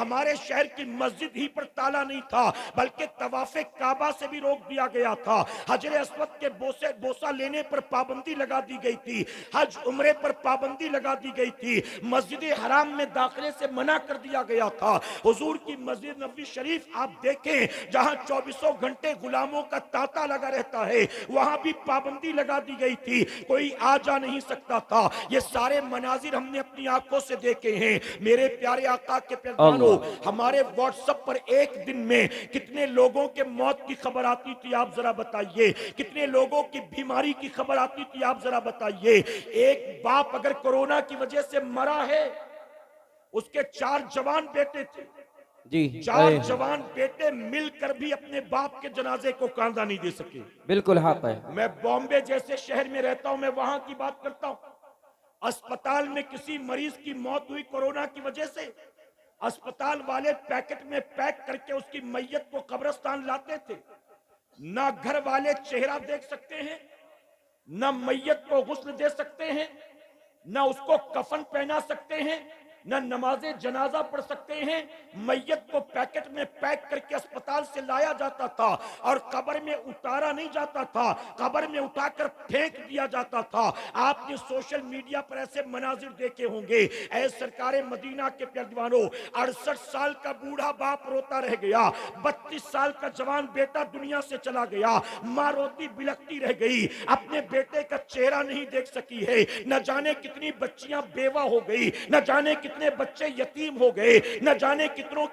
हमारे शहर की मस्जिद ही पर ताला नहीं था, बल्कि तवाफे काबा से भी रोक दिया गया था। हजरे अस्वद के बोसा लेने पर पाबंदी लगा दी गई थी। हज उम्रे पर पाबंदी लगा दी गई थी। मस्जिद हराम में दाखिले से मना कर दिया गया था। हुजूर की मस्जिद नबवी शरीफ आप देखें, जहां 24 घंटे गुलामों का तांता लगा रहता है, वहां भी पाबंदी लगा दी गई थी, कोई आ जा नहीं सकता था। ये सारे मनाजिर हमने अपनी आंखों से देखे हैं। मेरे प्यारे आका के पैगंबरों, हमारे व्हाट्सएप पर एक दिन में कितने लोगों के मौत की खबर आती थी, आप जरा बताइए। कितने लोगों की बीमारी की खबर आती थी, आप जरा बताइए। एक बाप अगर कोरोना की वजह से मरा है, उसके 4 जवान बेटे थे जी, 4 जवान बेटे मिलकर भी अपने बाप के जनाजे को कांधा नहीं दे सके। बिल्कुल हाथ है। मैं बॉम्बे जैसे शहर में रहता हूं, मैं वहां की बात करता हूं। अस्पताल में किसी मरीज की मौत हुई कोरोना की वजह से, अस्पताल वाले पैकेट में पैक करके उसकी मैयत को कब्रिस्तान लाते थे। ना घर वाले चेहरा देख सकते हैं, ना मैयत को गुस्ल दे सकते हैं, ना उसको कफन पहना सकते हैं, न नमाजे जनाजा पढ़ सकते हैं। मैयत को पैकेट में पैक करके अस्पताल से लाया जाता था और कब्र में उतारा नहीं जाता था, कब्र में उठाकर फेंक दिया जाता था। आपने सोशल मीडिया पर ऐसे मनाजिर देखे होंगे। ऐ सरकारे मदीना के प्यारदीवानों, 68 साल का बूढ़ा बाप रोता रह गया, 32 साल का जवान बेटा दुनिया से चला गया, माँ रोती बिलखती रह गई, अपने बेटे का चेहरा नहीं देख सकी है। न जाने कितनी बच्चियां बेवा हो गई, न जाने कितने बच्चे यतीम हो गए, न जाने कितनों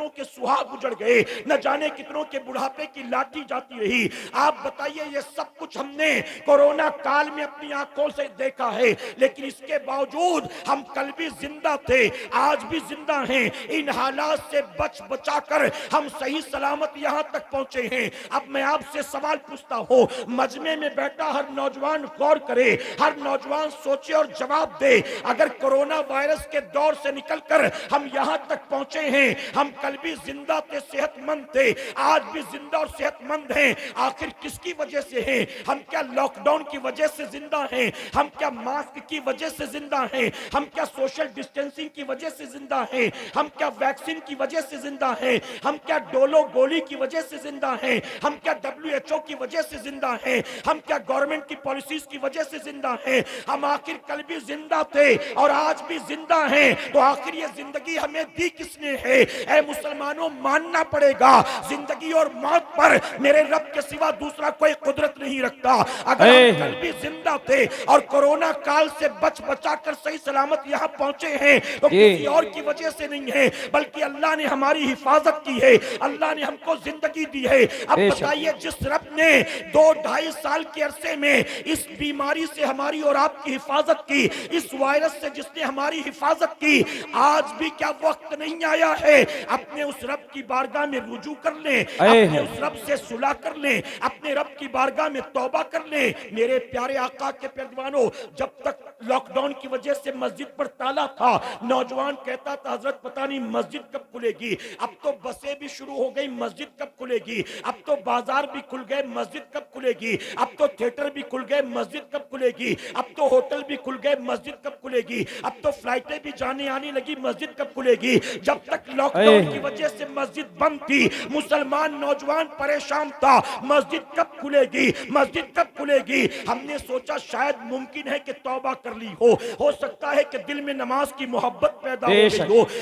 के सुहाग उजड़ गए, न जाने कितनों के बुढ़ापे की लाठी जाती रही। आप बताइए, ये सब कुछ हमने कोरोना काल में अपनी आंखों से देखा है, लेकिन इसके बावजूद हम कल भी जिंदा थे, आज भी जिंदा हैं। इन हालात से बचाकर हम सही सलामत यहां तक पहुंचे हैं। अब मैं आपसे सवाल पूछता हूं, मजमे में बैठा हर नौजवान गौर करे, हर नौजवान सोचे और जवाब दे। अगर कोरोना वायरस के दौर से निकलकर हम यहां तक पहुंचे हैं, हम कल भी जिंदा थे, सेहतमंद थे, आज भी जिंदा और सेहतमंद हैं, आखिर किसकी वजह से हैं? हम क्या लॉकडाउन की वजह से जिंदा हैं? हम क्या मास्क की वजह से जिंदा हैं? हम क्या सोशल डिस्टेंसिंग की वजह से जिंदा हैं? हम क्या वैक्सीन की वजह से जिंदा हैं? हम क्या डोलो गोली की वजह से जिंदा हैं? हम क्या WHO की वजह से जिंदा हैं? हम क्या गवर्नमेंट की पॉलिसीज की वजह से जिंदा हैं? हम आखिर कल भी जिंदा थे और आज भी जिंदा हैं, तो आखिर ये जिंदगी हमें दी किसने है? ऐ मुसलमानों, मानना पड़ेगा, जिंदगी और मौत पर मेरे रब के सिवा दूसरा कोई कुदरत नहीं रखता। अगर हम कल भी जिंदा थे और कोरोना काल से बचाकर सही सलामत यहाँ पहुंचे हैं, तो किसी और की वजह से नहीं है, बल्कि अल्लाह ने हमारी हिफाजत की है, अल्लाह ने हमको जिंदगी दी है। अब बताइए, जिस रब ने 2-2.5 साल के अरसे में इस बीमारी से हमारी और आपकी हिफाजत की, इस वायरस से जिसने हमारी हिफाजत की, आज भी क्या वक्त नहीं आया है अपने उस रब की बारगाह में रुजू कर लें, अपने उस रब से सुलह कर लें, अपने रब की बारगाह में तौबा कर लें। मेरे प्यारे आका के पैगंबरों, जब तक लॉकडाउन की वजह से मस्जिद पर ताला था, नौजवान कहता था, हजरत पता नहीं मस्जिद कब खुलेगी। अब तो बसें भी शुरू हो गई, मस्जिद कब खुलेगी। अब तो बाजार भी खुल गए, मस्जिद कब खुलेगी। अब तो थिएटर भी खुल गए, मस्जिद कब खुलेगी। अब तो होटल भी खुल गए, मस्जिद कब खुलेगी। अब तो फ्लाइटें भी जाने आने लगी, मस्जिद कब खुलेगी। जब तक लॉकडाउन की वजह से मस्जिद बंद थी, मुसलमान नौजवान परेशान था, मस्जिद कब खुलेगी, मस्जिद कब खुलेगी। हमने सोचा शायद मुमकिन है कि तौबा कर ली हो सकता है कि दिल में नमाज की मोहब्बत पैदा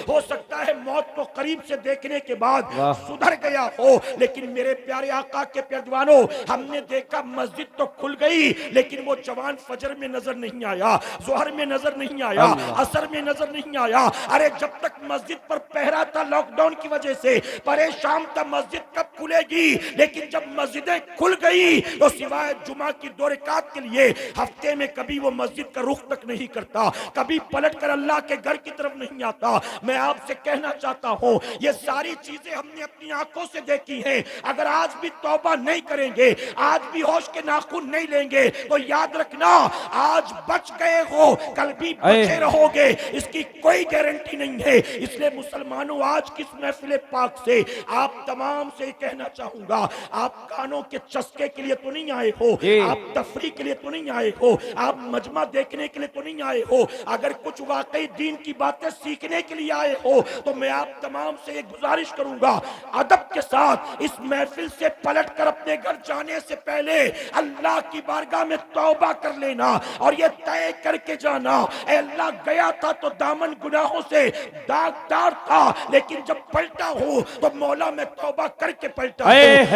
हो सकता है मौत को करीब से देखने के बाद सुधर गया हो। लेकिन मेरे प्यारे आका के पैगंबरों, हमने देखा मस्जिद तो खुल गई, लेकिन वो जवान फजर में नजर नहीं आया, जोहर में नजर नहीं आया, असर में नजर नहीं आया। अरे जब तक मस्जिद पर पहरा था लॉकडाउन की वजह से, परेशान था मस्जिद कब खुलेगी। लेकिन जब मस्जिदें खुल गई तो सिवाय जुमा की 2 रकात के लिए हफ्ते में कभी वो मस्जिद का रुख तक नहीं करता, कभी पलट कर अल्लाह के घर की तरफ नहीं आता। मैं आपसे कहना चाहता हूं, ये सारी चीजें हमने अपनी आंखों से देखी हैं। अगर आज भी तौबा नहीं करेंगे, आज भी होश के नाखून नहीं लेंगे, तो याद रखना, आज बच गए हो, कल भी बचे रहोगे। इसकी कोई गारंटी नहीं है। इसलिए मुसलमानों, आज किस महफिल पाक से आप तमाम से कहना चाहूंगा, आप कानों के चस्के के लिए तो नहीं आए हो, आप तफरी के लिए तो नहीं आए हो, आप मजमा देखने के लिए तो नहीं आए हो। अगर कुछ वाकई दीन की बातें सीखने के लिए आए हो तो मैं आप तमाम से एक गुजारिश करूंगा, अदब के साथ इस महफिल से पलट कर अपने घर जाने से पहले अल्लाह की बारगाह में तौबा कर लेना और ये तय करके जाना, ऐ अल्लाह, गया था तो दामन गुनाहों से दागदार था, लेकिन जब पलटा हूं तो मौला मैं तौबा करके पलटा हूं।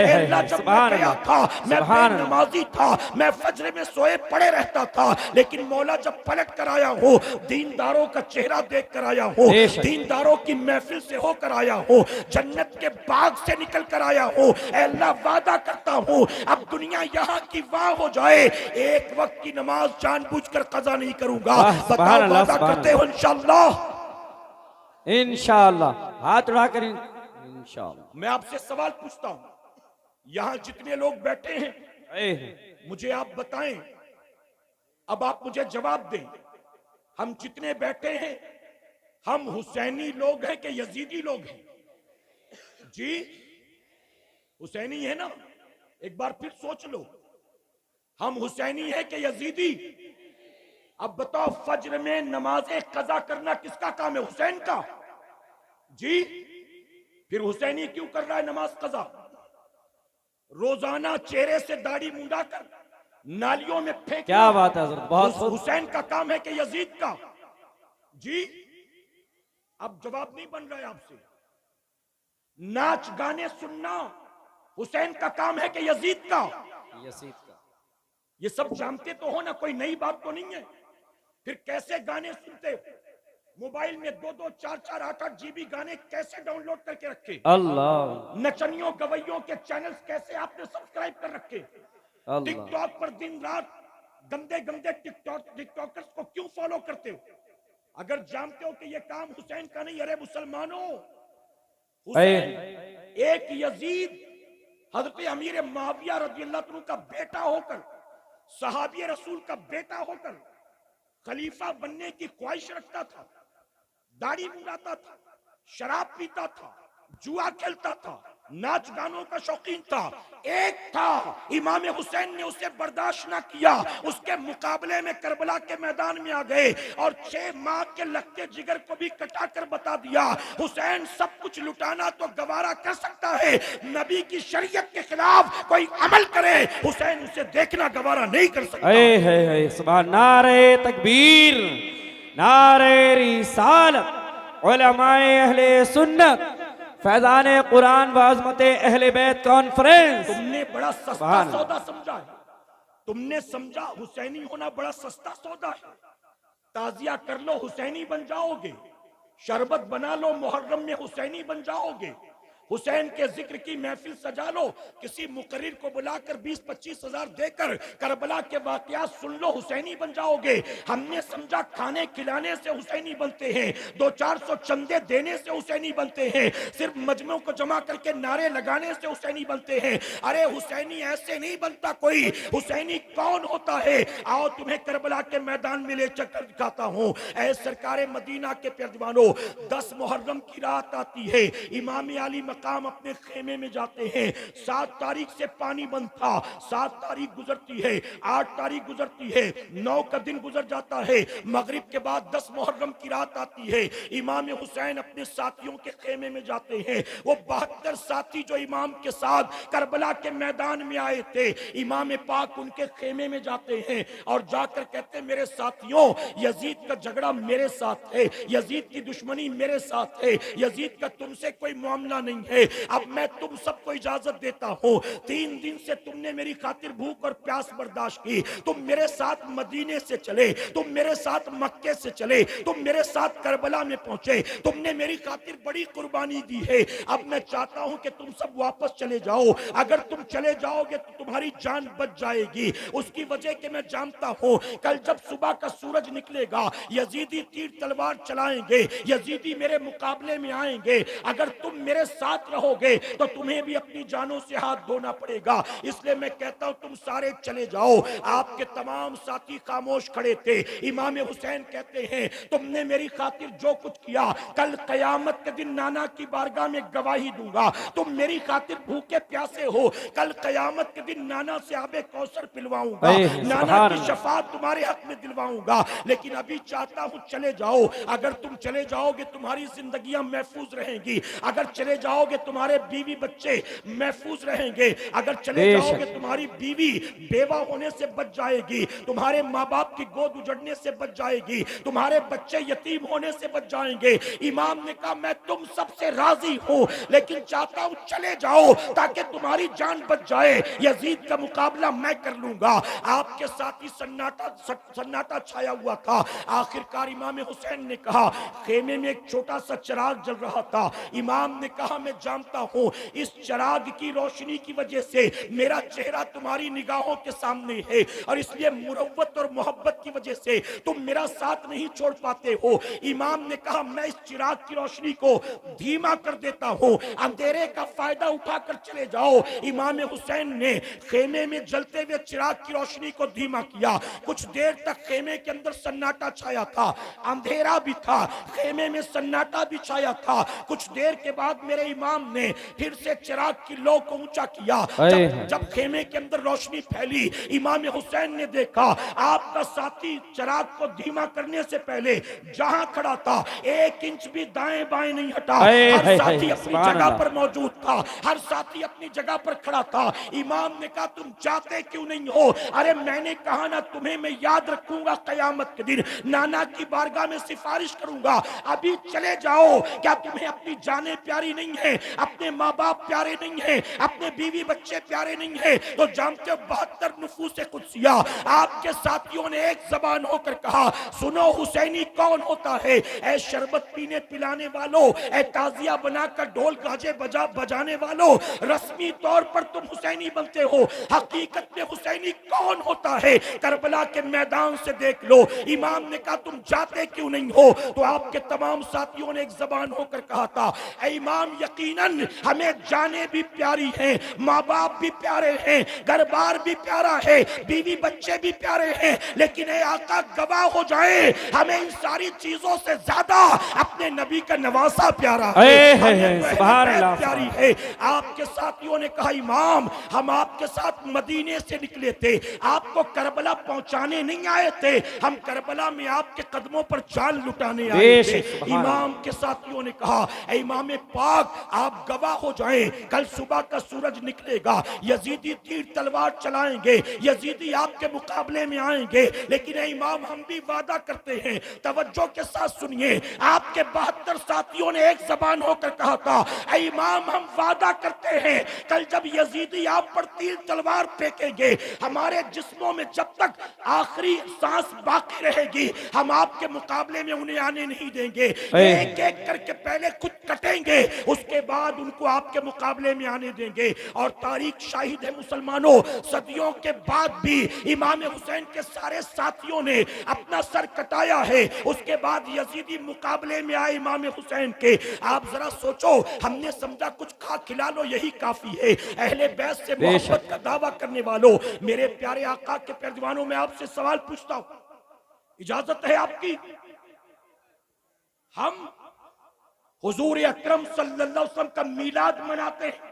अल्लाह, जब मैं गया था मैं बेनमाजी था, मैं फजर में सोए पड़े रहता था, लेकिन मौला जब पलट कर आया हूं, दीनदारों का चेहरा देख कर आया हूं, दीनदारों की महफिल से होकर आया हूं, जन्नत के बाग से निकल कर आया हूं। अल्लाह, वादा करता हूं अब दुनिया यहाँ की वाह हो जाए, एक वक्त की नमाज जानबूझकर कज़ा नहीं करूंगा। बताओ, वादा करते हो इंशाअल्लाह? इंशाअल्लाह, हाथ उठाकर इंशाअल्लाह। मैं आपसे सवाल पूछता हूं, यहां जितने लोग बैठे हैं मुझे आप बताएं, अब आप मुझे जवाब दें, हम जितने बैठे हैं हम हुसैनी लोग हैं कि यजीदी लोग हैं? जी, हुसैनी है ना? एक बार फिर सोच लो, हम हुसैनी है कि यजीदी? अब बताओ, फज्र में नमाजें कज़ा करना किसका काम है? हुसैन का। जी, फिर हुसैनी क्यों कर रहा है नमाज कज़ा? रोजाना चेहरे से दाढ़ी मुंडा कर नालियों में फेंक, क्या बात है हज़रत, बहुत हुसैन का काम है कि यजीद का? जी, अब जवाब नहीं बन रहा है आपसे। नाच गाने सुनना हुसैन का काम है कि यजीद का? यजीद का। ये सब जानते तो हो ना, कोई नई बात तो नहीं है। फिर कैसे गाने सुनते हो? मोबाइल में 2-2, 4-4, 8-8 जीबी गाने कैसे डाउनलोड करके रखे? अल्लाह। नचनियों गवैयों के चैनल्स कैसे आपने सब्सक्राइब कर रखे? टिकटॉक पर दिन रात गंदे गंदे टिकटॉकर्स को क्यों फॉलो करते हो? अगर जानते हो कि ये काम हुसैन का नहीं, अरे मुसलमानों, हुसैन एक यजीद हजरत अमीर मुआविया रज़ियल्लाहु अन्हु का बेटा होकर, सहाबी रसूल का बेटा होकर खलीफा बनने की ख्वाहिश रखता था, दाढ़ी मुंडाता था, शराब पीता था, जुआ खेलता था, नाच गानों का शौकीन था। एक था, इमाम हुसैन ने उसे बर्दाश्त ना किया, उसके मुकाबले में करबला के मैदान में आ गए और 6 माह के लगते जिगर को भी कटा कर बता दिया, हुसैन सब कुछ लुटाना तो गवारा कर सकता है, नबी की शरीयत के खिलाफ कोई अमल करे, हुसैन उसे देखना गवारा नहीं कर सकता। सुभान, नारे तकबीर, नारे रिसालत, उलमाए अहले सुन्नत, फैजाने कुरान व अज़मते अहले बैत कॉन्फ्रेंस। तुमने बड़ा सस्ता सौदा समझा है, तुमने समझा हुसैनी होना बड़ा सस्ता सौदा है। ताजिया कर लो, हुसैनी बन जाओगे, शरबत बना लो, मुहर्रम में हुसैनी बन जाओगे, हुसैन के जिक्र की महफिल सजा लो, किसी मुकर्रिर को बुलाकर 20-25 हजार देकर करबला के वाकयात सुन लो, हुसैनी बन जाओगे। हमने समझा खाने खिलाने से हुसैनी बनते हैं, 200-400 चंदे देने से हुसैनी बनते हैं, सिर्फ मजमों को जमा करके नारे लगाने से हुसैनी बनते हैं। अरे हुसैनी ऐसे नहीं बनता कोई, हुसैनी कौन होता है? आओ तुम्हें करबला के मैदान में ले चक्कर दिखाता हूँ। ऐ सरकारे मदीना के प्यारजवानों, 10 मुहर्रम की रात आती है, इमाम अली काम अपने खेमे में जाते हैं, 7 तारीख से पानी बंद था, 7 तारीख गुजरती है, 8 तारीख गुजरती है, 9 का दिन गुजर जाता है, मगरिब के बाद 10 मुहर्रम की रात आती है, इमाम हुसैन अपने साथियों के खेमे में जाते हैं। वो 72 साथी जो इमाम के साथ करबला के मैदान में आए थे, इमाम पाक उनके खेमे में जाते हैं और जाकर कहते हैं, मेरे साथियों, यजीद का झगड़ा मेरे साथ है, यजीद की दुश्मनी मेरे साथ है, यजीद का तुमसे कोई मामला नहीं है, अब मैं तुम सबको इजाजत देता हूं, 3 दिन से तुमने मेरी खातिर भूख और प्यास बर्दाश्त की, तुम मेरे साथ मदीने से चले, तुम मेरे साथ मक्के से चले, तुम मेरे साथ करबला में पहुंचे, तुमने मेरी खातिर बड़ी कुर्बानी दी है, अब मैं चाहता हूं कि तुम सब वापस चले जाओ। अगर तुम चले जाओगे तो तुम्हारी जान बच जाएगी, उसकी वजह कि मैं जानता हूं कल जब सुबह का सूरज निकलेगा यजीदी तीर तलवार चलाएंगे, यजीदी मेरे मुकाबले में आएंगे, अगर तुम मेरे साथ साथ रहोगे तो तुम्हें भी अपनी जानों से हाथ धोना पड़ेगा। इसलिए मैं कहता हूं तुम सारे चले जाओ। आपके तमाम साथी खामोश खड़े थे। इमाम हुसैन कहते हैं तुमने मेरी खातिर जो कुछ किया, कल कयामत के दिन नाना की बारगाह में गवाही दूंगा। तुम मेरी खातिर भूखे प्यासे हो, कल कयामत के दिन नाना से आबे कौसर पिलवाऊंगा, नाना की शफात तुम्हारे हक में दिलवाऊंगा। लेकिन अभी चाहता हूं चले जाओ। अगर तुम चले जाओगे तुम्हारी जिंदगियां महफूज रहेंगी। अगर चले जाओगे तुम्हारे बीवी बच्चे महफूज रहेंगे। अगर चले जाओगे तुम्हारी बीवी बेवा होने से बच जाएगी, तुम्हारे माँ बाप की गोद उजड़ने से बच जाएगी, तुम्हारे बच्चे यतीम होने से बच जाएंगे। इमाम ने कहा मैं तुम सबसे राजी हूं, लेकिन चाहता हूं चले जाओ ताकि तुम्हारी जान बच जाए। यजीद का मुकाबला मैं कर लूंगा। आपके साथ ही सन्नाटा छाया हुआ था। आखिरकार इमाम हुसैन ने कहा, खेमे में एक छोटा सा चिराग जल रहा था। इमाम ने कहा मैं जानता हूं इस चिराग की रोशनी की वजह से मेरा चेहरा तुम्हारी निगाहों के सामने है, और इसलिए मुरव्वत और मोहब्बत की वजह से तुम मेरा साथ नहीं छोड़ पाते हो। इमाम ने कहा मैं इस चिराग की रोशनी को धीमा कर देता हूं, अंधेरे का फायदा उठाकर चले जाओ। इमाम हुसैन ने खेमे में जलते हुए चिराग की रोशनी को धीमा किया। कुछ देर तक खेमे के अंदर सन्नाटा छाया था, अंधेरा भी था, खेमे में सन्नाटा भी छाया था। कुछ देर के बाद मेरे इमाम ने फिर से चिराग की लौ को ऊंचा किया। जब खेमे के अंदर रोशनी फैली, इमाम हुसैन ने देखा आपका साथी चिराग को धीमा करने से पहले जहां खड़ा था 1 इंच भी दाएं बाएं नहीं हटा। हर साथी अपनी जगह पर मौजूद था, हर साथी अपनी जगह पर खड़ा था। इमाम ने कहा तुम चाहते क्यों नहीं हो? अरे मैंने कहा ना तुम्हें मैं याद रखूंगा, कयामत के दिन नाना की बारगाह में सिफारिश करूंगा। अभी चले जाओ। क्या तुम्हें अपनी जानें प्यारी नहीं है, अपने माँ बाप प्यारे नहीं है, अपने बीवी बच्चे प्यारे नहीं है? तो जानते हो 72 नुफूस कुदसिया आपके साथियों ने एक जबान होकर कहा सुनो हुसैनी कौन होता है? ऐ शरबत पीने पिलाने वालों, ऐ ताजिया बनाकर ढोल गाजे बजाने वालों, रस्मी तौर पर तुम हुसैनी बनते हो, हकीकत में हुसैनी कौन होता है? करबला के मैदान से देख लो। इमाम ने कहा तुम जाते क्यों नहीं हो? तो आपके तमाम साथियों ने एक जबान होकर कहा था ऐ इमाम यकीनन हमें जाने भी प्यारी हैं, माँ बाप भी प्यारे हैं, घर बार भी प्यारा है, बीवी बच्चे भी प्यारे हैं, लेकिन ऐ आका गवाह हो जाए हमें इन सारी चीजों से ज्यादा अपने नबी का नवासा प्यारा है, प्यारी है। आपके साथियों ने कहा इमाम हम आपके साथ मदीने से निकले थे, आपको करबला पहुंचाने नहीं आए थे, हम करबला में आपके कदमों पर जान लुटाने आए थे। इमाम के साथियों ने कहा ऐ इमाम पाक आप गवाह हो जाएं, कल सुबह का सूरज निकलेगा, यजीदी तीर तलवार चलाएंगे, यजीदी आपके मुकाबले में आएंगे, लेकिन ऐ इमाम हम भी वादा करते हैं, तवज्जो के साथ सुनिए। आपके 72 साथियों ने एक जबान होकर कहा था ऐ इमाम हम वादा करते हैं कल जब यजीदी आप पर तीर तलवार फेंकेंगे, हमारे जिस्मों में जब तक आखिरी सांस बाकी रहेगी हम आपके मुकाबले में उन्हें आने नहीं देंगे। एक एक करके पहले खुद कटेंगे, उसके बाद उनको आपके मुकाबले में आने देंगे। और तारीख शाहिद है मुसलमानों, सदियों के बाद भी इमाम हुसैन के सारे साथियों ने अपना सर कटाया है, उसके बाद यजीदी मुकाबले में आए इमाम हुसैन के। आप जरा सोचो, हमने समझा कुछ खा खिला लो यही काफी है। अहले बैत से मोहब्बत का दावा करने वालों, मेरे प्यारे आका के प्यारे दीवानों, में आपसे सवाल पूछता हूं, इजाजत है आपकी? हम हुजूर अकरम सल्लल्लाहु अलैहि वसल्लम का मीलाद मनाते हैं,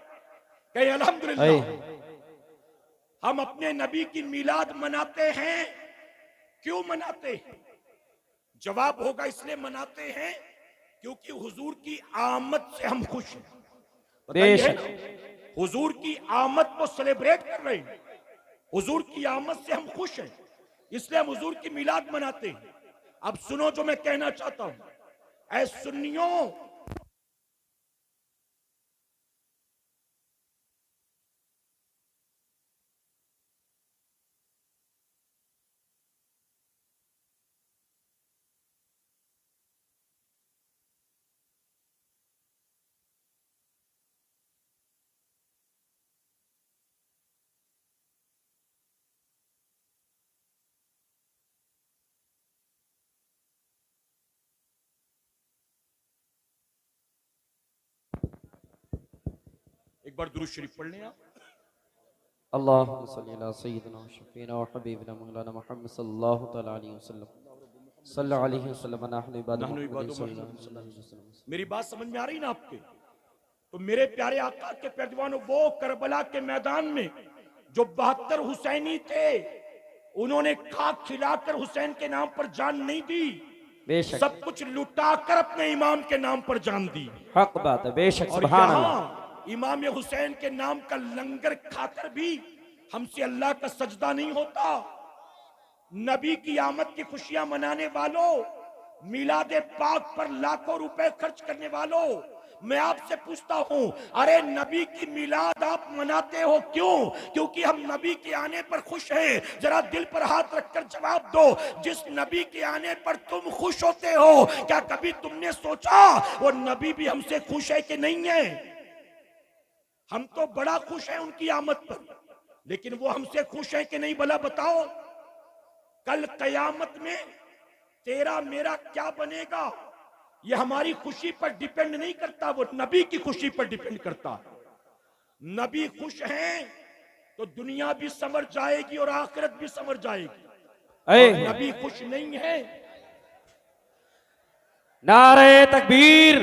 कहे अल्हम्दुलिल्लाह। हम अपने नबी की मीलाद मनाते हैं, क्यों मनाते हैं? जवाब होगा इसलिए मनाते हैं क्योंकि हुजूर की आमद से हम खुश हैं। बताइए, हुजूर की आमद को सेलिब्रेट कर रहे हैं, हुजूर की आमद से हम खुश हैं, इसलिए हम हुजूर की मीलाद मनाते हैं। अब सुनो जो मैं कहना चाहता हूं, ऐ सुन्नियों, बार दुरूद शरीफ पढ़ लें आप। अल्लाहुम्मा सल्ली अला सय्यिदिना व शफीना व हबीबिना मौलाना मुहम्मद सल्लल्लाहु तआला अलैहि वसल्लम सल्लल्लाहु अलैहि वसल्लम नहनु इबादु मुहम्मद सल्लल्लाहु अलैहि वसल्लम। मेरी बात समझ में आ रही ना आपके? तो मेरे प्यारे आका के पैजवानों, वो करबला के मैदान में जो 72 हुसैनी थे, उन्होंने खाक खिलाकर हुसैन के नाम पर जान नहीं दी, बेशक सब कुछ लुटाकर अपने इमाम के नाम पर जान दी। हक बात है, बेशक और सुभान अल्लाह। यहाँ इमाम हुसैन के नाम का लंगर खाकर भी हमसे अल्लाह का सजदा नहीं होता। नबी की आमद की खुशियां मनाने वालों, मिलादे पाक पर लाखों रुपए खर्च करने वालों, मैं आपसे पूछता हूं, अरे नबी की मिलाद आप मनाते हो क्यों? क्योंकि हम नबी के आने पर खुश हैं। जरा दिल पर हाथ रखकर जवाब दो, जिस नबी के आने पर तुम खुश होते हो, क्या कभी तुमने सोचा वो नबी भी हमसे खुश है कि नहीं है? हम तो बड़ा खुश हैं उनकी आमद पर, लेकिन वो हमसे खुश है कि नहीं भला बताओ? कल कयामत में तेरा मेरा क्या बनेगा, ये हमारी खुशी पर डिपेंड नहीं करता, वो नबी की खुशी पर डिपेंड करता है। नबी खुश हैं तो दुनिया भी संवर जाएगी और आखिरत भी संवर जाएगी। और नबी खुश नहीं है, नारे तकबीर,